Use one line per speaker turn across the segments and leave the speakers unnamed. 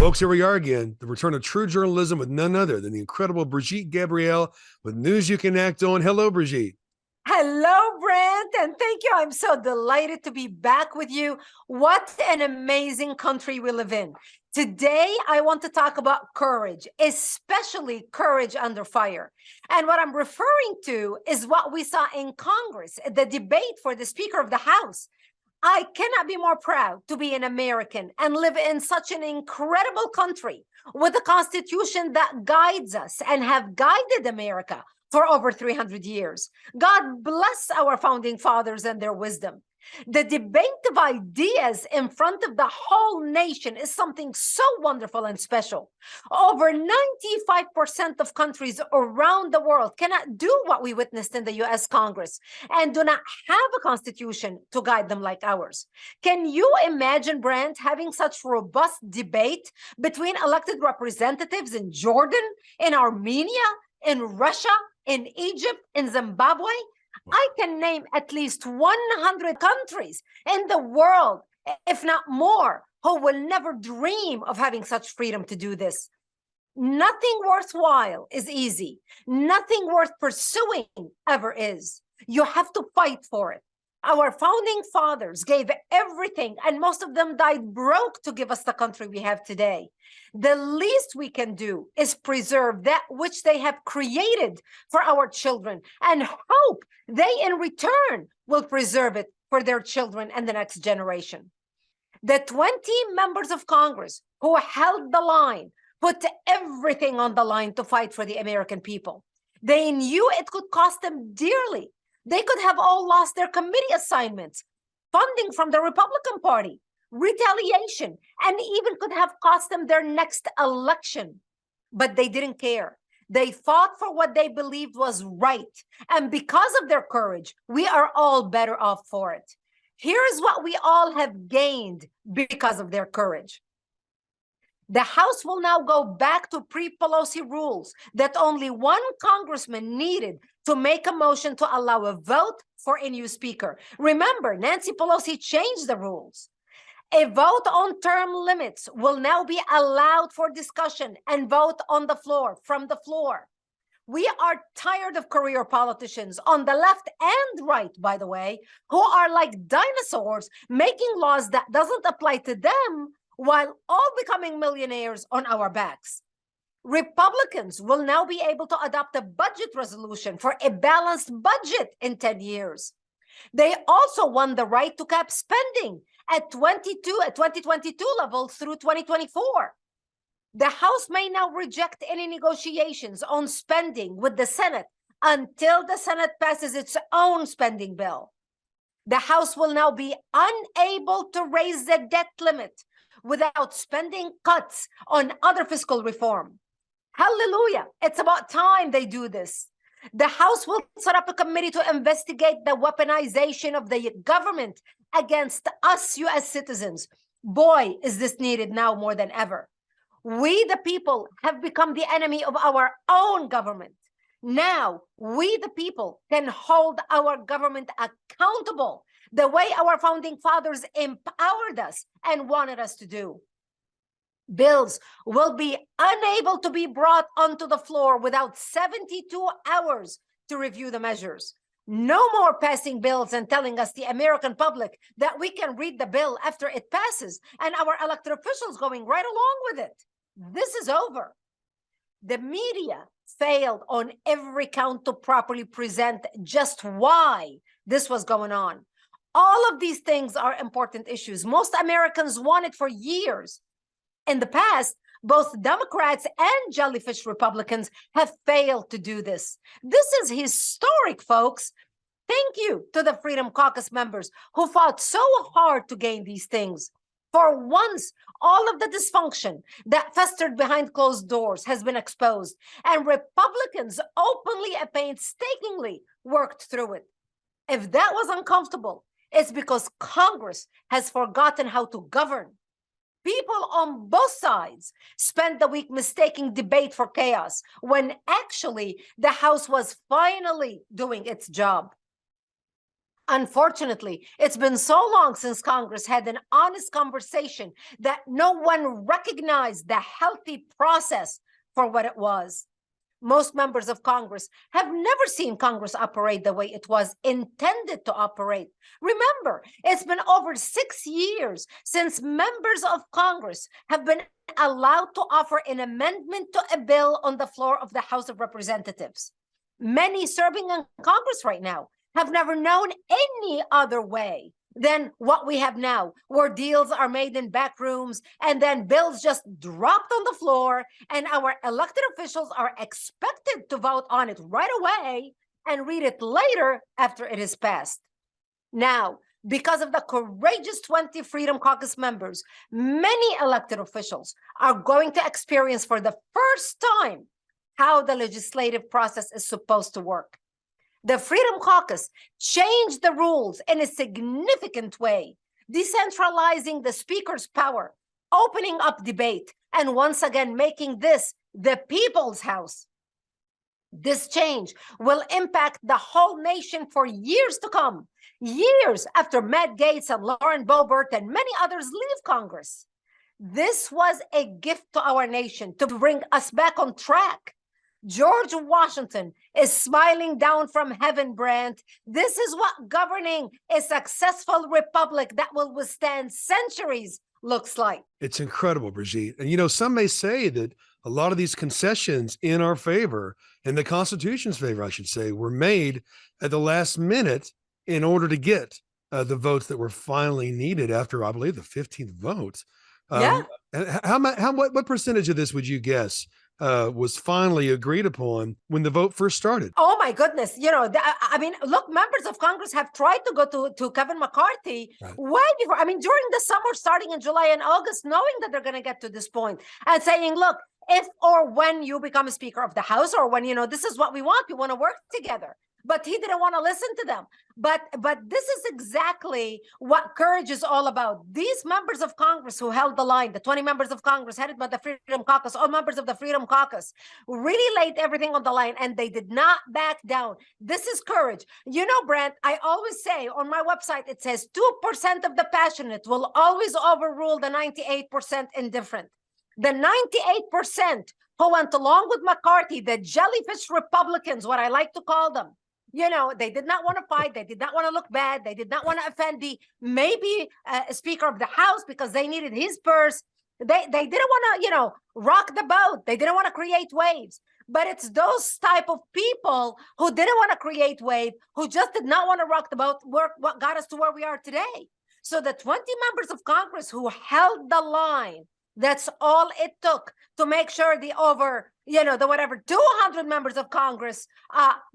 Folks, here we are again, the return of true journalism with none other than the incredible Brigitte Gabrielle with news you can act on. Hello, Brigitte.
Hello, Brent, and thank you. I'm so delighted to be back with you. What an amazing country we live in. Today, I want to talk about courage, especially courage under fire. And what I'm referring to is what we saw in Congress, the debate for the Speaker of the House. I cannot be more proud to be an American and live in such an incredible country with a constitution that guides us and have guided America for over 300 years. God bless our founding fathers and their wisdom. The debate of ideas in front of the whole nation is something so wonderful and special. Over 95% of countries around the world cannot do what we witnessed in the US Congress and do not have a constitution to guide them like ours. Can you imagine, Brent, having such robust debate between elected representatives in Jordan, in Armenia, in Russia, in Egypt, in Zimbabwe? I can name at least 100 countries in the world, if not more, who will never dream of having such freedom to do this. Nothing worthwhile is easy. Nothing worth pursuing ever is. You have to fight for it. Our founding fathers gave everything, and most of them died broke to give us the country we have today. The least we can do is preserve that which they have created for our children and hope they in return will preserve it for their children and the next generation. The 20 members of Congress who held the line put everything on the line to fight for the American people. They knew it could cost them dearly. They could have all lost their committee assignments, funding from the Republican Party, retaliation, and even could have cost them their next election. But they didn't care. They fought for what they believed was right. And because of their courage, we are all better off for it. Here's what we all have gained because of their courage. The House will now go back to pre-Pelosi rules that only one congressman needed to make a motion to allow a vote for a new speaker. Remember, Nancy Pelosi changed the rules. A vote on term limits will now be allowed for discussion and vote on the floor, from the floor. We are tired of career politicians on the left and right, by the way, who are like dinosaurs making laws that doesn't apply to them while all becoming millionaires on our backs. Republicans will now be able to adopt a budget resolution for a balanced budget in 10 years. They also won the right to cap spending at 2022 level through 2024. The House may now reject any negotiations on spending with the Senate until the Senate passes its own spending bill. The House will now be unable to raise the debt limit without spending cuts on other fiscal reform. Hallelujah. It's about time they do this. The House will set up a committee to investigate the weaponization of the government against us US citizens. Boy, is this needed now more than ever. We, the people, have become the enemy of our own government. Now, we, the people, can hold our government accountable the way our founding fathers empowered us and wanted us to do. Bills will be unable to be brought onto the floor without 72 hours to review the measures. No more passing bills and telling us, the American public, that we can read the bill after it passes and our elected officials going right along with it. This is over. The media failed on every count to properly present just why this was going on. All of these things are important issues. Most Americans wanted for years. In the past, both Democrats and jellyfish Republicans have failed to do this. This is historic, folks. Thank you to the Freedom Caucus members who fought so hard to gain these things. For once, all of the dysfunction that festered behind closed doors has been exposed, and Republicans openly and painstakingly worked through it. If that was uncomfortable, it's because Congress has forgotten how to govern. People on both sides spent the week mistaking debate for chaos, when actually the House was finally doing its job. Unfortunately, it's been so long since Congress had an honest conversation that no one recognized the healthy process for what it was. Most members of Congress have never seen Congress operate the way it was intended to operate. Remember, it's been over 6 years since members of Congress have been allowed to offer an amendment to a bill on the floor of the House of Representatives. Many serving in Congress right now have never known any other way than what we have now, where deals are made in back rooms and then bills just dropped on the floor, and our elected officials are expected to vote on it right away and read it later after it is passed. Now, because of the courageous 20 Freedom Caucus members, many elected officials are going to experience for the first time how the legislative process is supposed to work. The Freedom Caucus changed the rules in a significant way, decentralizing the speaker's power, opening up debate, and once again making this the people's house. This change will impact the whole nation for years to come, years after Matt Gaetz and Lauren Boebert and many others leave Congress. This was a gift to our nation to bring us back on track. George Washington is smiling down from heaven, Brent. This is what governing a successful republic that will withstand centuries looks like.
It's incredible, Brigitte. And some may say that a lot of these concessions in our favor, in the Constitution's favor, I should say, were made at the last minute in order to get the votes that were finally needed after, I believe, the 15th vote.
Yeah.
What percentage of this would you guess was finally agreed upon when the vote first started?
Oh my goodness. Look, members of Congress have tried to go to Kevin McCarthy way before. During the summer, starting in July and August, knowing that they're going to get to this point and saying, look, if or when you become a Speaker of the House, or when, this is what we want to work together. But he didn't want to listen to them. But this is exactly what courage is all about. These members of Congress who held the line, the 20 members of Congress headed by the Freedom Caucus, all members of the Freedom Caucus, really laid everything on the line, and they did not back down. This is courage. Brent, I always say on my website, it says 2% of the passionate will always overrule the 98% indifferent. The 98% who went along with McCarthy, the jellyfish Republicans, what I like to call them, they did not want to fight. They did not want to look bad. They did not want to offend the maybe Speaker of the House because they needed his purse. They didn't want to, rock the boat. They didn't want to create waves. But it's those type of people who didn't want to create wave, who just did not want to rock the boat, what got us to where we are today. So the 20 members of Congress who held the line, that's all it took to make sure the 200 members of Congress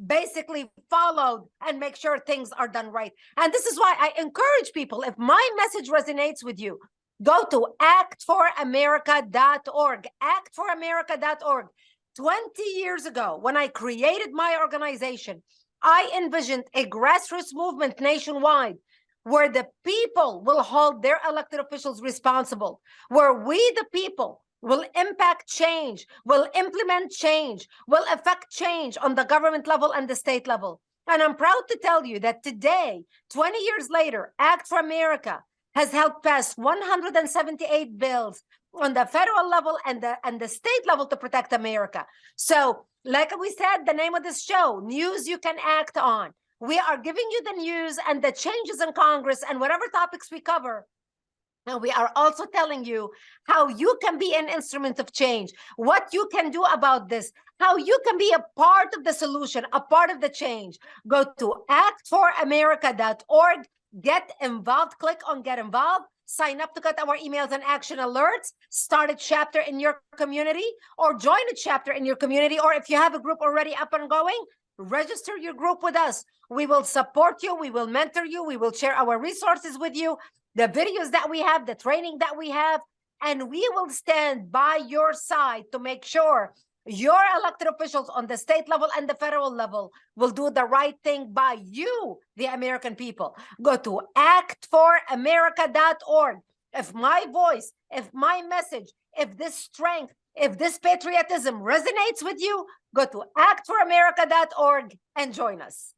basically followed and make sure things are done right. And this is why I encourage people, if my message resonates with you, go to actforamerica.org, actforamerica.org. 20 years ago, when I created my organization, I envisioned a grassroots movement nationwide where the people will hold their elected officials responsible, where we, the people, will impact change, will implement change, will affect change on the government level and the state level. And I'm proud to tell you that today, 20 years later, Act for America has helped pass 178 bills on the federal level and the state level to protect America. So, like we said, the name of this show, News You Can Act On. We are giving you the news and the changes in Congress and whatever topics we cover. And we are also telling you how you can be an instrument of change, what you can do about this, how you can be a part of the solution, a part of the change. Go to actforamerica.org, get involved, click on get involved, sign up to get our emails and action alerts, start a chapter in your community, or join a chapter in your community, or if you have a group already up and going, register your group with us. We will support you. We will mentor you. We will share our resources with you, the videos that we have, the training that we have, and we will stand by your side to make sure your elected officials on the state level and the federal level will do the right thing by you, the American people. Go to actforamerica.org. If my voice, if my message, if this strength, if this patriotism resonates with you, go to actforamerica.org and join us.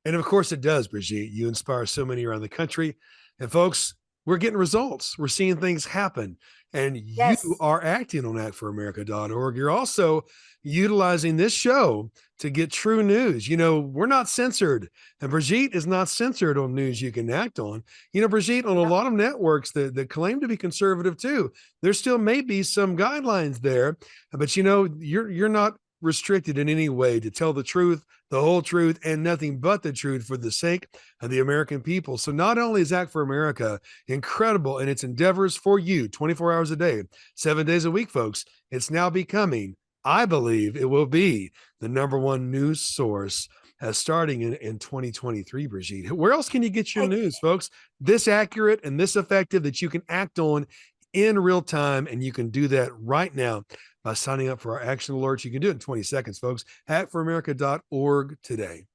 And of course it does, Brigitte. You inspire so many around the country. And folks, we're getting results. We're seeing things happen. And you
Yes.
are acting on actforamerica.org. You're also utilizing this show to get true news. We're not censored. And Brigitte is not censored on news you can act on. Brigitte, on a lot of networks that claim to be conservative too, there still may be some guidelines there. But you're not restricted in any way to tell the truth, the whole truth, and nothing but the truth for the sake of the American people. So not only is Act for America incredible in its endeavors for you 24 hours a day, 7 days a week, folks, it's now becoming, I believe it will be, the number one news source starting in 2023, Brigitte. Where else can you get your news, folks? This accurate and this effective that you can act on in real time, and you can do that right now by signing up for our action alerts. You can do it in 20 seconds, folks. Actforamerica.org today.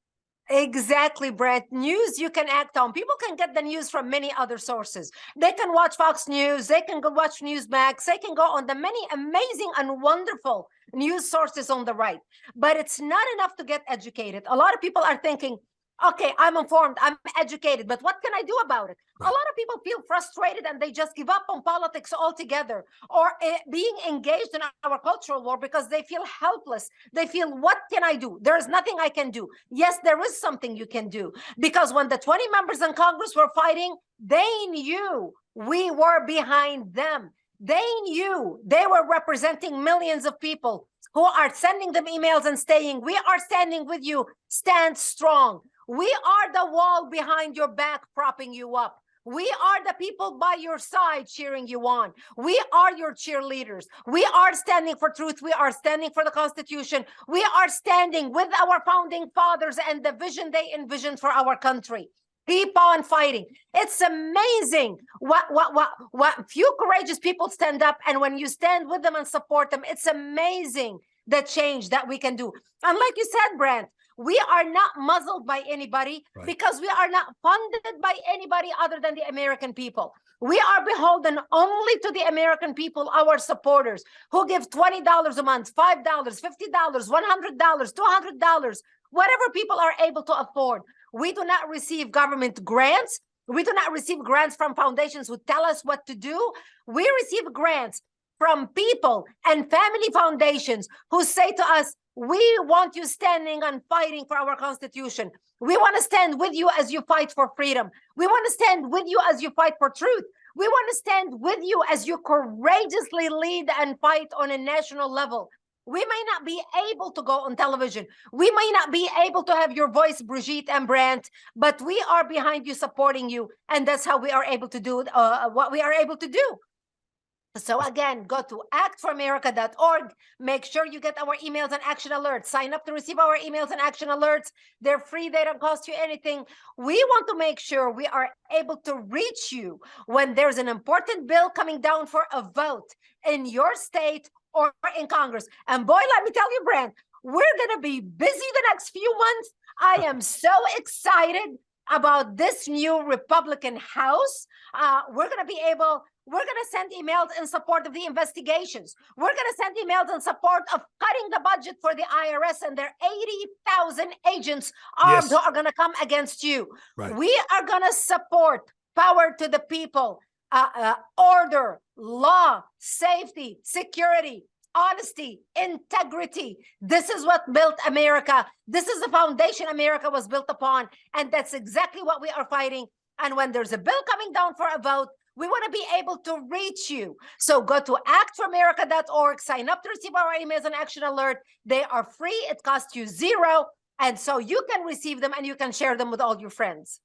Exactly, Brett. News you can act on. People can get the news from many other sources. They can watch Fox News. They can go watch Newsmax. They can go on the many amazing and wonderful news sources on the right. But it's not enough to get educated. A lot of people are thinking, okay, I'm informed, I'm educated, but what can I do about it? A lot of people feel frustrated and they just give up on politics altogether, or being engaged in our cultural war because they feel helpless. They feel, what can I do? There's nothing I can do. Yes, there is something you can do, because when the 20 members in Congress were fighting, they knew we were behind them. They knew they were representing millions of people who are sending them emails and saying, we are standing with you, stand strong. We are the wall behind your back, propping you up. We are the people by your side, cheering you on. We are your cheerleaders. We are standing for truth. We are standing for the Constitution. We are standing with our founding fathers and the vision they envisioned for our country. Keep on fighting. It's amazing what few courageous people stand up, and when you stand with them and support them, it's amazing the change that we can do. And like you said, Brent, we are not muzzled by anybody, because we are not funded by anybody other than the American people. We are beholden only to the American people, our supporters, who give $20 a month, $5, $50, $100, $200, whatever people are able to afford. We do not receive government grants. We do not receive grants from foundations who tell us what to do. We receive grants from people and family foundations who say to us, we want you standing and fighting for our Constitution. We want to stand with you as you fight for freedom. We want to stand with you as you fight for truth. We want to stand with you as you courageously lead and fight on a national level. We may not be able to go on television. We may not be able to have your voice, Brigitte and Brandt, but we are behind you, supporting you. And that's how we are able to do what we are able to do. So again, go to actforamerica.org. Make sure you get our emails and action alerts. Sign up to receive our emails and action alerts. They're free. They don't cost you anything. We want to make sure we are able to reach you when there's an important bill coming down for a vote in your state or in Congress. And boy, let me tell you, Brent, we're going to be busy the next few months. I am so excited about this new Republican House. We're going to send emails in support of the investigations. We're going to send emails in support of cutting the budget for the IRS and their 80,000 agents armed who are going to come against you. Right. We are going to support power to the people, order, law, safety, security, honesty, integrity. This is what built America. This is the foundation America was built upon. And that's exactly what we are fighting. And when there's a bill coming down for a vote, we want to be able to reach you. So go to actforamerica.org, sign up to receive our emails and action alert. They are free. It costs you $0. And so you can receive them and you can share them with all your friends.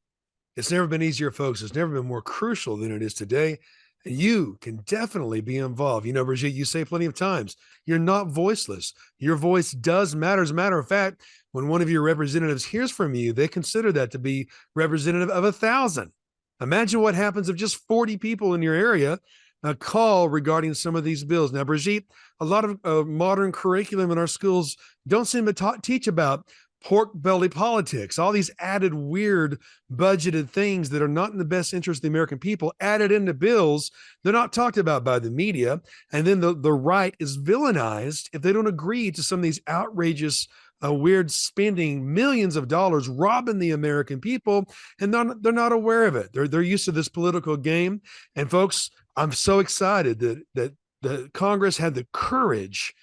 It's never been easier, folks. It's never been more crucial than it is today. And you can definitely be involved. Brigitte, you say plenty of times, you're not voiceless. Your voice does matter. As a matter of fact, when one of your representatives hears from you, they consider that to be representative of 1,000. Imagine what happens if just 40 people in your area call regarding some of these bills. Now, Brigitte, a lot of modern curriculum in our schools don't seem to teach about pork belly politics, all these added weird budgeted things that are not in the best interest of the American people added into bills. They're not talked about by the media. And then the right is villainized if they don't agree to some of these outrageous weird spending millions of dollars, robbing the American people, and they're not aware of it. They're used to this political game. And folks, I'm so excited that the Congress had the courage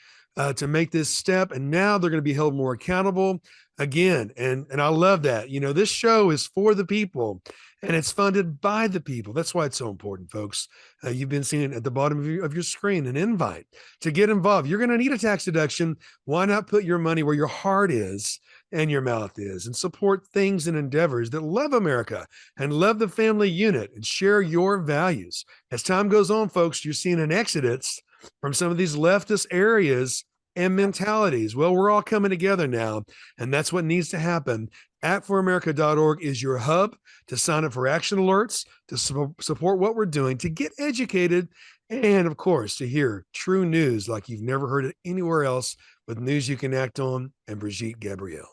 to make this step, and now they're going to be held more accountable again. And I love that. You know, this show is for the people, and it's funded by the people. That's why it's so important, folks. You've been seeing it at the bottom of your screen, an invite to get involved. You're going to need a tax deduction. Why not put your money where your heart is and your mouth is, and support things and endeavors that love America and love the family unit and share your values. As time goes on, folks, you're seeing an exodus from some of these leftist areas and mentalities. Well, we're all coming together now, and that's what needs to happen. ActForAmerica.org is your hub to sign up for action alerts, to support what we're doing, to get educated, and of course, to hear true news like you've never heard it anywhere else with News You Can Act On and Brigitte Gabrielle.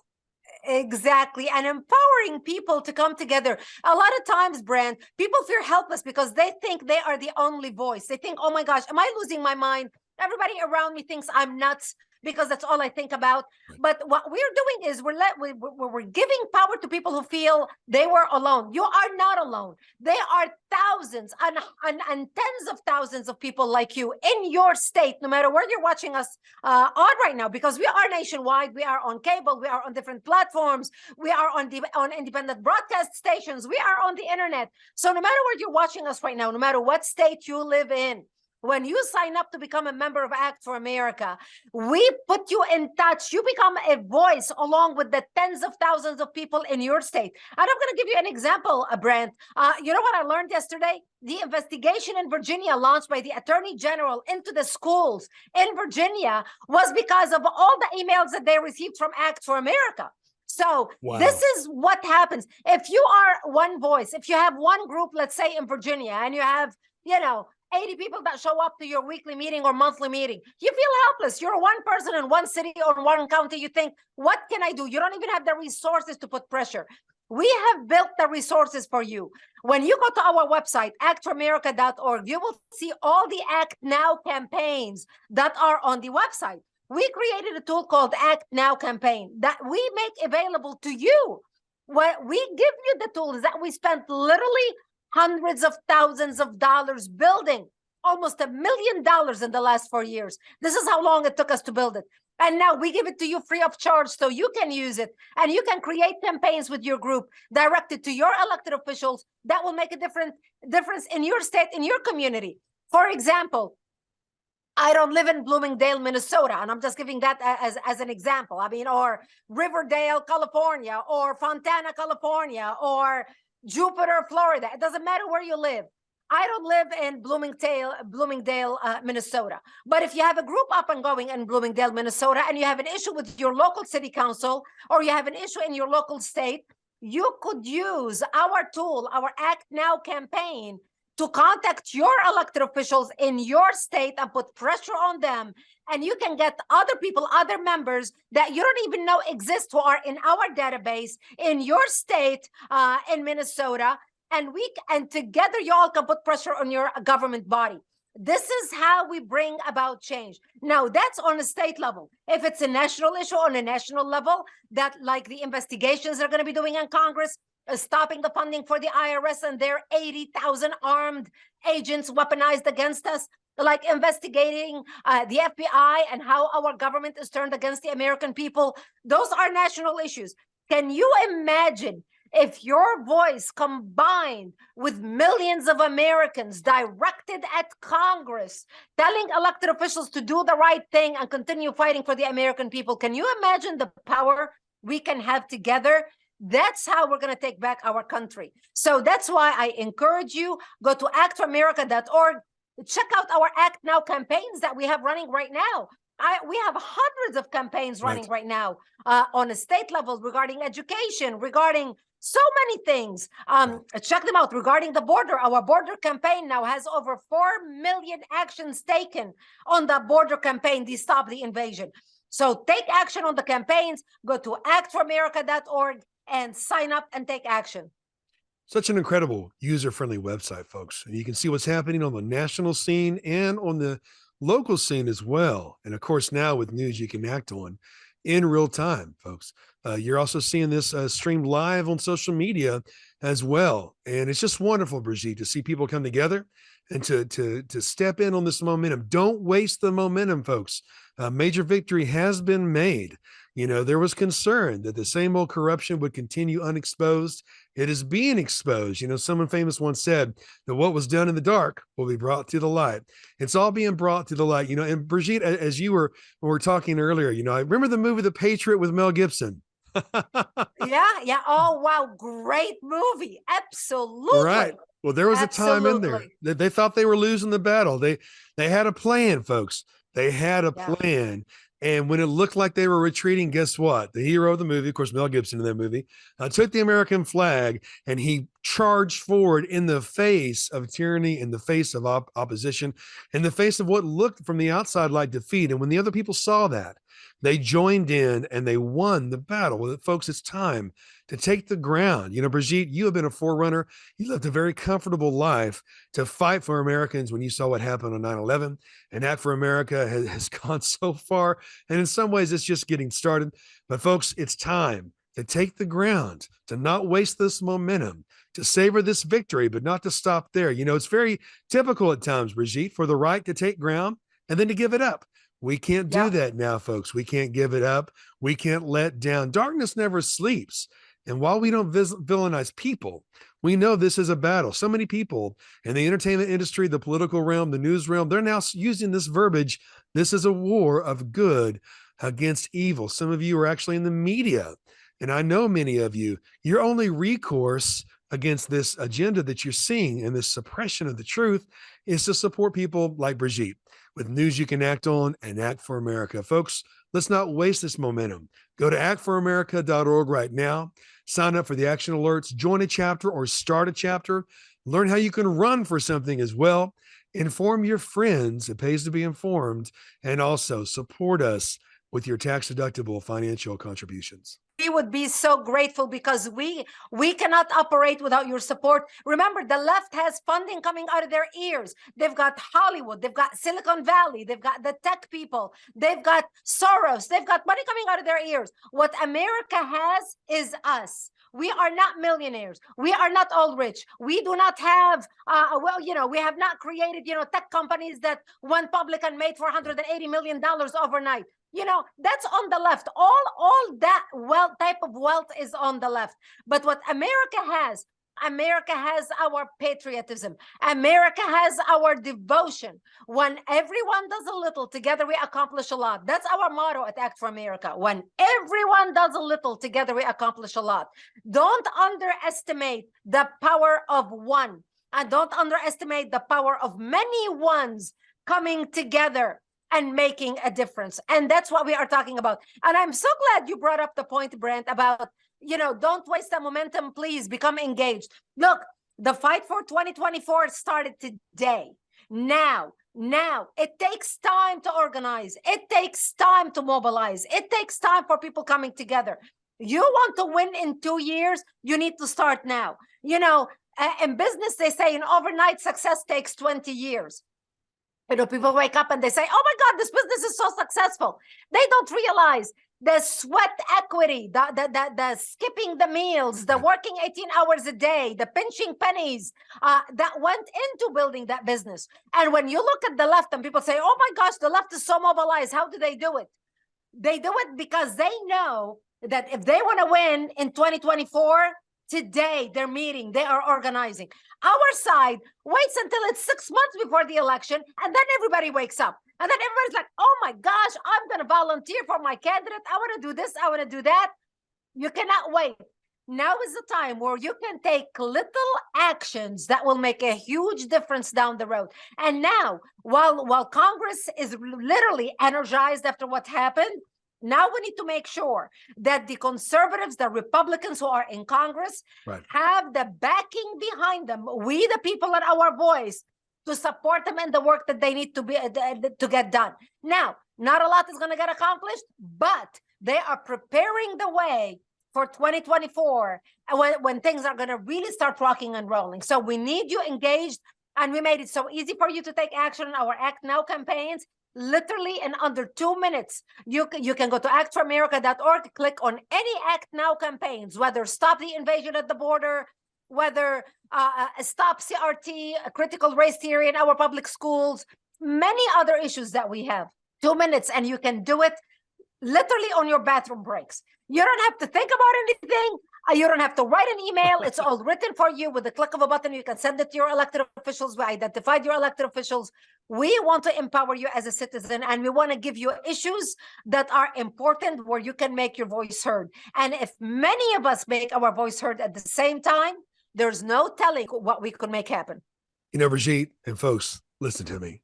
Exactly. And empowering people to come together. A lot of times, Brand, people feel helpless because they think they are the only voice. They think, oh my gosh, am I losing my mind? Everybody around me thinks I'm nuts because that's all I think about. Right. But what we're doing is we're giving power to people who feel they were alone. You are not alone. There are thousands and tens of thousands of people like you in your state, no matter where you're watching us on right now, because we are nationwide. We are on cable. We are on different platforms. We are on independent broadcast stations. We are on the internet. So no matter where you're watching us right now, no matter what state you live in, when you sign up to become a member of Act for America, we put you in touch. You become a voice along with the tens of thousands of people in your state. And I'm going to give you an example, Brent. You know what I learned yesterday? The investigation in Virginia launched by the Attorney General into the schools in Virginia was because of all the emails that they received from Act for America. So wow. This is what happens. If you are one voice, if you have one group, let's say in Virginia, and you have, 80 people that show up to your weekly meeting or monthly meeting, you feel helpless. You're one person in one city or one county. You think, what can I do? You don't even have the resources to put pressure. We have built the resources for you. When you go to our website, actforamerica.org, you will see all the Act Now campaigns that are on the website. We created a tool called Act Now campaign that we make available to you. What we give you the tool is that we spent literally hundreds of thousands of dollars building, almost $1 million in the last 4 years. This is how long it took us to build it. And now we give it to you free of charge so you can use it. And you can create campaigns with your group directed to your elected officials that will make a difference in your state, in your community. For example, I don't live in Bloomingdale, Minnesota, and I'm just giving that as an example. I mean, or Riverdale, California, or Fontana, California, or Jupiter, Florida. It doesn't matter where you live. I don't live in Bloomingdale, Minnesota. But if you have a group up and going in Bloomingdale, Minnesota, and you have an issue with your local city council, or you have an issue in your local state, you could use our tool, our Act Now campaign, to contact your elected officials in your state and put pressure on them. And you can get other people, other members that you don't even know exist who are in our database in your state, in Minnesota. And together you all can put pressure on your government body. This is how we bring about change. Now, that's on a state level. If it's a national issue on a national level, that like the investigations they're going to be doing in Congress, stopping the funding for the IRS and their 80,000 armed agents weaponized against us, like investigating the FBI and how our government is turned against the American people. Those are national issues. Can you imagine if your voice combined with millions of Americans directed at Congress, telling elected officials to do the right thing and continue fighting for the American people? Can you imagine the power we can have together? That's how we're going to take back our country. So that's why I encourage you, go to actforamerica.org, check out our Act Now campaigns that we have running right now. We have hundreds of campaigns running right now on a state level regarding education, regarding so many things. Check them out regarding the border. Our border campaign now has over 4 million actions taken on the border campaign to stop the invasion. So take action on the campaigns. Go to actforamerica.org and sign up and take action.
Such an incredible user-friendly website, folks. And you can see what's happening on the national scene and on the local scene as well. And of course, now with News You Can Act On, in real time, folks. You're also seeing this streamed live on social media as well. And it's just wonderful, Brigitte, to see people come together and to step in on this momentum. Don't waste the momentum, folks. Major victory has been made. You know, there was concern that the same old corruption would continue unexposed. It is being exposed. You know, someone famous once said that what was done in the dark will be brought to the light. It's all being brought to the light. You know, and Brigitte, as you were talking earlier, you know, I remember the movie The Patriot with Mel Gibson.
Yeah. Oh, wow. Great movie.
Right.
Absolutely.
Well, there was a time in there
Absolutely.
that they thought they were losing the battle. They had a plan, folks. They had a
Yeah.
plan. And when it looked like they were retreating, guess what? The hero of the movie, of course, Mel Gibson in that movie, took the American flag and he charged forward in the face of tyranny, in the face of opposition, in the face of what looked from the outside like defeat. And when the other people saw that, they joined in and they won the battle. Well, folks, it's time to take the ground. You know, Brigitte, you have been a forerunner. You lived a very comfortable life to fight for Americans when you saw what happened on 9/11. And Act for America has gone so far. And in some ways, it's just getting started. But folks, it's time to take the ground, to not waste this momentum, to savor this victory, but not to stop there. You know, it's very typical at times, Brigitte, for the right to take ground and then to give it up. We can't do
Yep.
that now, folks. We can't give it up. We can't let down. Darkness never sleeps. And while we don't villainize people, we know this is a battle. So many people in the entertainment industry, the political realm, the news realm, they're now using this verbiage. This is a war of good against evil. Some of you are actually in the media. And I know many of you, your only recourse against this agenda that you're seeing and this suppression of the truth is to support people like Brigitte with news you can act on and Act for America. Folks, let's not waste this momentum. Go to actforamerica.org right now. Sign up for the action alerts, join a chapter or start a chapter. Learn how you can run for something as well. Inform your friends. It pays to be informed. And also support us with your tax-deductible financial contributions.
We would be so grateful because we cannot operate without your support. Remember, the left has funding coming out of their ears. They've got Hollywood, they've got Silicon Valley, they've got the tech people, they've got Soros, they've got money coming out of their ears. What America has is us. We are not millionaires. We are not all rich. We do not have, we have not created, tech companies that went public and made $480 million overnight. That's on the left. All that wealth, type of wealth, is on the left. But what America has our patriotism. America has our devotion. When everyone does a little, together we accomplish a lot. That's our motto at Act for America. When everyone does a little, together we accomplish a lot. Don't underestimate the power of one, and don't underestimate the power of many ones coming together and making a difference. And that's what we are talking about. And I'm so glad you brought up the point, Brent, about, don't waste the momentum, please become engaged. Look, the fight for 2024 started today. Now, it takes time to organize. It takes time to mobilize. It takes time for people coming together. You want to win in 2 years, you need to start now. In business, they say an overnight success takes 20 years. People wake up and they say, oh my God, this business is so successful. They don't realize the sweat equity, the skipping the meals, the working 18 hours a day, the pinching pennies that went into building that business. And when you look at the left and people say, oh my gosh, the left is so mobilized, how do they do it? They do it because they know that if they want to win in 2024, today they're meeting, they are organizing. Our side waits until it's 6 months before the election, and then everybody wakes up. And then everybody's like, oh my gosh, I'm going to volunteer for my candidate. I want to do this, I want to do that. You cannot wait. Now is the time where you can take little actions that will make a huge difference down the road. And now, while Congress is literally energized after what happened, now we need to make sure that the conservatives, the Republicans who are in Congress, have the backing behind them. We, the people, are our voice to support them in the work that they need to get done. Now, not a lot is going to get accomplished, but they are preparing the way for 2024 when things are going to really start rocking and rolling. So we need you engaged, and we made it so easy for you to take action in our Act Now campaigns. literally in under 2 minutes. You can go to actforamerica.org, click on any Act Now campaigns, whether stop the invasion at the border, whether stop CRT, critical race theory in our public schools, many other issues that we have. 2 minutes, and you can do it literally on your bathroom breaks. You don't have to think about anything. You don't have to write an email. It's all written for you with the click of a button. You can send it to your elected officials. We identified your elected officials. We want to empower you as a citizen, and we want to give you issues that are important where you can make your voice heard. And if many of us make our voice heard at the same time, there's no telling what we could make happen.
You know, Brigitte and folks, listen to me.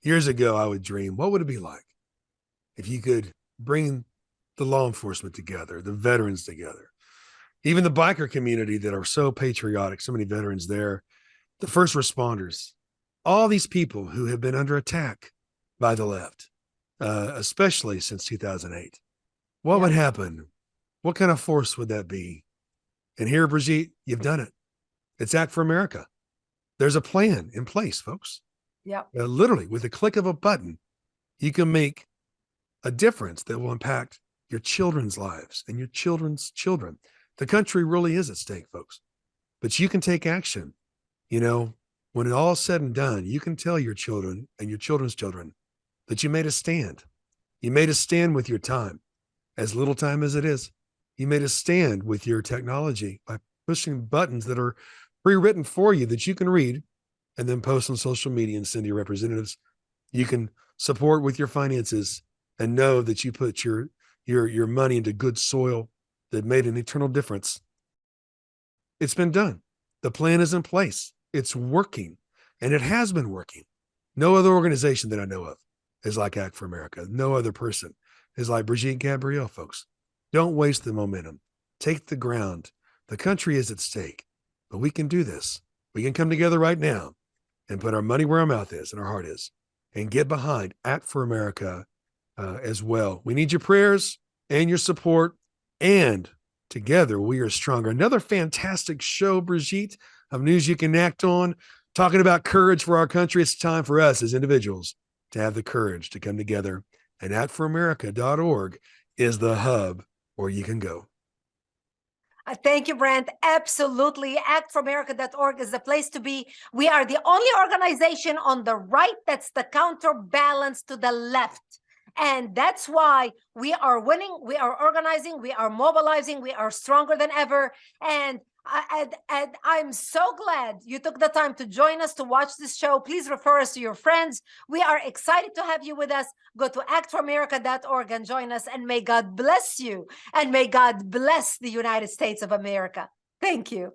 Years ago, I would dream, what would it be like if you could bring the law enforcement together, the veterans together, even the biker community that are so patriotic, so many veterans there, the first responders, all these people who have been under attack by the left, especially since 2008. What would happen? What kind of force would that be? And here, Brigitte, you've done it. It's Act for America. There's a plan in place, folks.
Yeah.
Literally, with a click of a button, you can make a difference that will impact your children's lives and your children's children. The country really is at stake, folks. But you can take action. You know, when it all is said and done, you can tell your children and your children's children that you made a stand. You made a stand with your time, as little time as it is. You made a stand with your technology by pushing buttons that are pre-written for you that you can read and then post on social media and send to your representatives. You can support with your finances and know that you put your money into good soil that made an eternal difference. It's been done. The plan is in place. It's working, and it has been working. No other organization that I know of is like Act for America. No other person is like Brigitte Gabriel, folks. Don't waste the momentum. Take the ground. The country is at stake, but we can do this. We can come together right now and put our money where our mouth is and our heart is and get behind Act for America as well. We need your prayers and your support, and together we are stronger. Another fantastic show, Brigitte, of news you can act on, talking about courage for our country. It's time for us as individuals to have the courage to come together, and actforamerica.org is the hub where you can go.
Thank you, Brent. Absolutely. Actforamerica.org is the place to be. We are the only organization on the right that's the counterbalance to the left. And that's why we are winning. We are organizing. We are mobilizing. We are stronger than ever. And I'm so glad you took the time to join us to watch this show. Please refer us to your friends. We are excited to have you with us. Go to actforamerica.org and join us. And may God bless you. And may God bless the United States of America. Thank you.